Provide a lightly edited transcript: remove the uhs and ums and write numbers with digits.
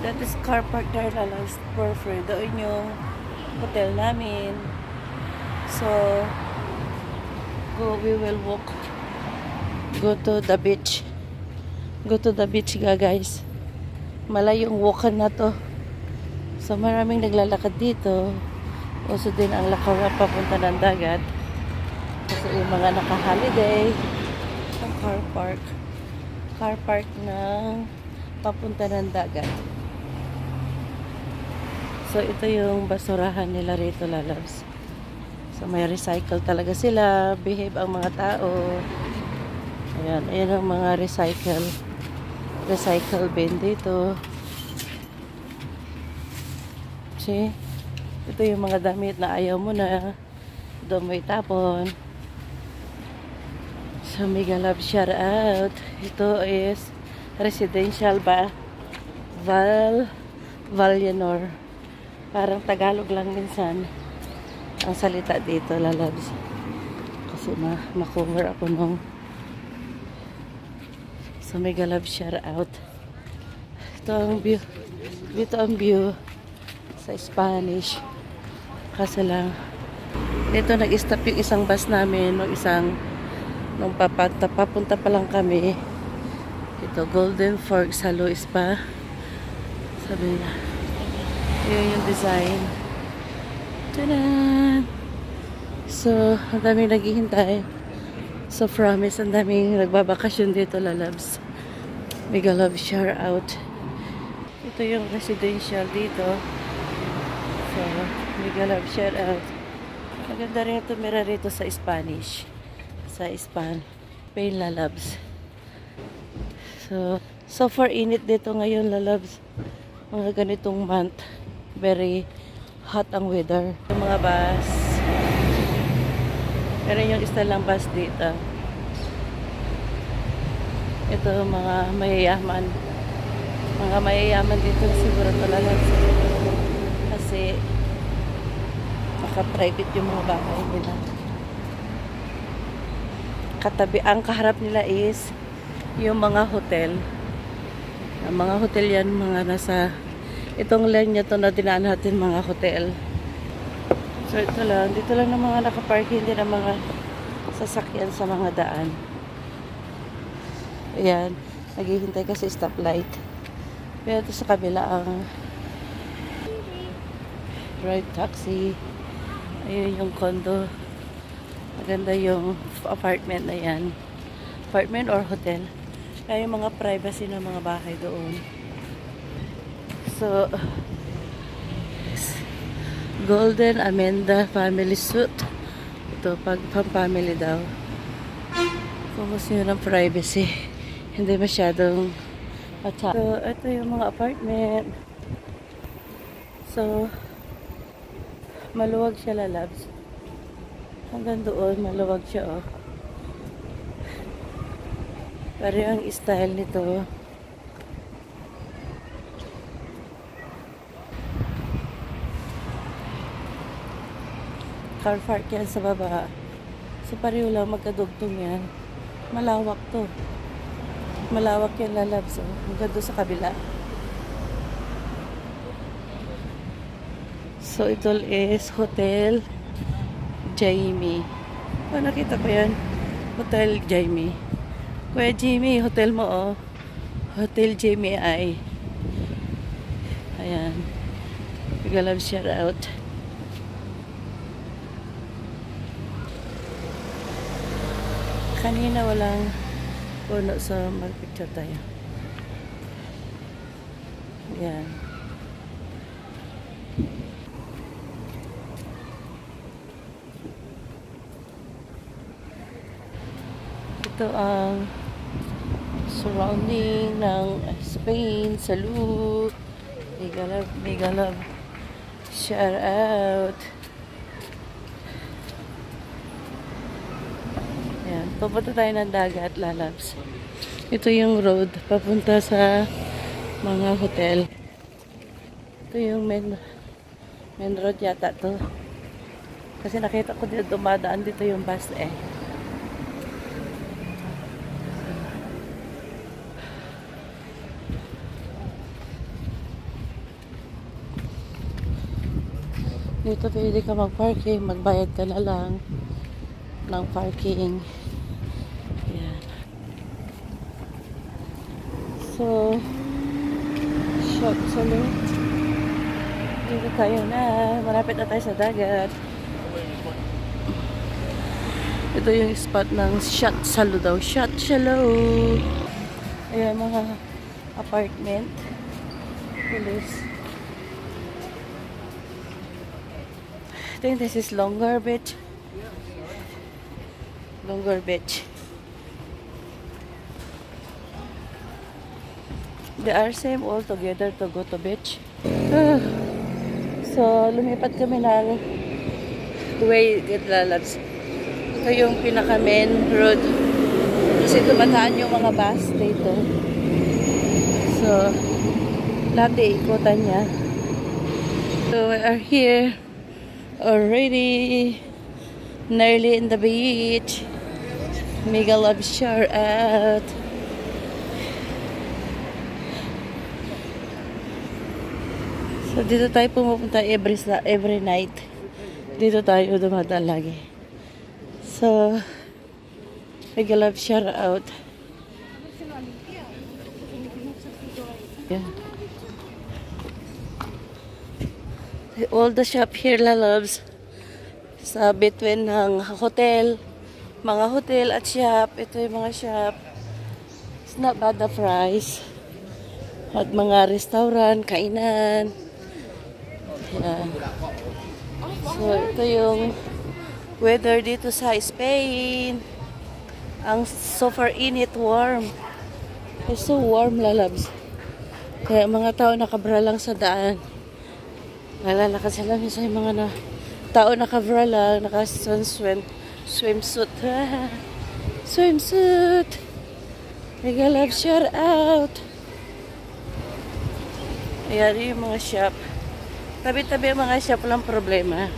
That is car park there, lalabs, for free. Doon yung hotel namin. So, we will walk. Go to the beach. Go to the beach guys. Malayong walkan na to. So, maraming naglalakad dito. Uso din ang lakaran papunta ng dagat. Kasi yung mga naka-holiday. Ang car park. Car park ng papunta ng dagat. So, ito yung basurahan nila rito, lalabs. So, may recycle talaga sila. Behave ang mga tao. Ayan, ayan ang mga recycle bin dito. See? Ito yung mga damit na ayaw mo na. Doon mo itapon. So, mega love shout out. Ito is residential ba? Valinor. Parang Tagalog lang minsan ang salita dito, lalabs. Kasi ma-cover ako nung. So, mega love shout out. Ito ang view. Dito ang view sa Spanish. Kasi lang, dito nag-stop yung isang bus namin, nung papunta pa lang kami. Ito, Golden Forks, sa Luis pa. Sabi niya. Yun yung design. Tada! So, ang daming naghihintay. So, promise, ang daming nagbabakasyon dito, lalabs. Mega love shout out. Ito yung residential dito. So, mega love shout out. Maganda rin tumira rito sa Spanish. Sa Spain, lalabs. So far init dito ngayon, lalabs. Mga ganitong month. Very hot ang weather. Yung mga bus. Meron yung isa lang bus dito. Ito mga mayayaman. Mga mayayaman dito siguro talaga. Kasi naka-private yung mga bahay nila. Katabi, ang kaharap nila is yung mga hotel. Ang mga hotel yan, mga nasa itong line to na dinaan natin, mga hotel. So ito lang, dito lang ng mga nakaparking din ng mga sasakyan sa mga daan. Ayan, naghihintay kasi stoplight. Pero ito sa kabila ang ride taxi. Ayun yung condo. Maganda yung apartment na yan. Apartment or hotel. Kaya yung mga privacy ng mga bahay doon. So, Golden Amanda Family Suite. Ito, pag pang-family daw. Kung gusto nyo ng privacy, hindi masyadong attack. So, ito yung mga apartment. So, maluwag siya, lalabs. Hanggang doon, maluwag siya, oh. Pero yung style nito, car park yan sa baba. So, pareho lang magkadugtong yan. Malawak to. Malawak yan, lalabs, oh. Hanggang doon sa kabila. So, ito is Hotel Jamie. Oh, nakita ko yan. Hotel Jamie. Kuya Jamie, hotel mo, oh. Hotel Jamie ay. Ayan. Mega love shout out. Kanina walang puno, so mag-picture tayo. Ayan. Ito ang surrounding ng Spain, Salud. Mega love shout out. Ayan, pupunta tayo ng dagat, lalabs. Ito yung road papunta sa mga hotel. Ito yung main road yata to. Kasi nakita ko dito dumadaan dito yung bus eh. Dito pwede ka mag-parking, magbayad ka na lang ng parking. Ayan. So, shop salo. Dito tayo na. Malapit na tayo sa dagat. Ito yung spot ng shot salo daw. Shot salo. Ayan, mga apartment. Police. I think this is Longer Beach. Longer Beach. They are same all together to go to beach. So, lumipat kami ng way it lalabs. Ito yung pinaka main road. Kasi dumataan yung mga bus dito. So, lahat ikutan niya. So, we are here already. Nearly in the beach. Mega love shower out. So, dito tayo pumupunta every night. Dito tayo dumadaan lagi. So, mega love shower out. Yeah. All the shop here, loves. Sa between ng hotel, mga hotel at shop. Ito yung mga shop. It's not bad the price. At mga restaurant, kainan. Yeah. So, ito yung weather dito sa Spain. Ang super init, warm. It's so warm, lalabs. Kaya mga tao nakabra lang sa daan. Lalakad sila minsan yung mga tao nakabra lang, swimsuit. Swimsuit. Mega love shout out. Ayan yung mga shop. Tabi-tabi ang mga shop, walang problema.